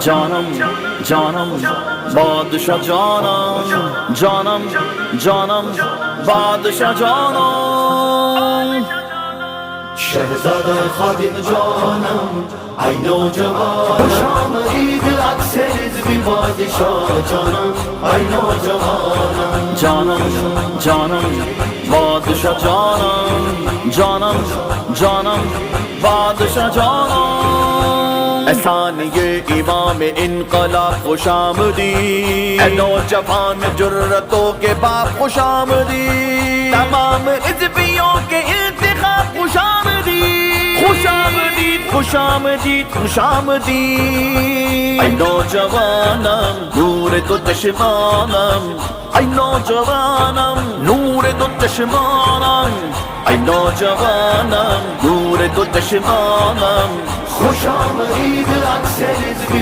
जानम जानम बादशाह जानम जानम जानम बादशाह जानम शहजादा खादिम जानम आई नौजवान शाम ईद अक्सर भी बादशाह जानम आई नौजवान जानम जानम बादशाह जानम जानम जानम बादशाह जानम एहसान ये इमाम इनकलाब खुशामदी नौजवान जुर्रतों के बाप खुशामदी तमाम हिज़्बियों के इंतखाब खुशामदी खुशामदी खुशामदी खुशामदी ऐ नौजवानम नूर तो चश्मानम ऐ नौजवानम नूर तो चश्मानम ऐ नौजवानम नूर तो चश्मानम खुशामदीद अक्सर भी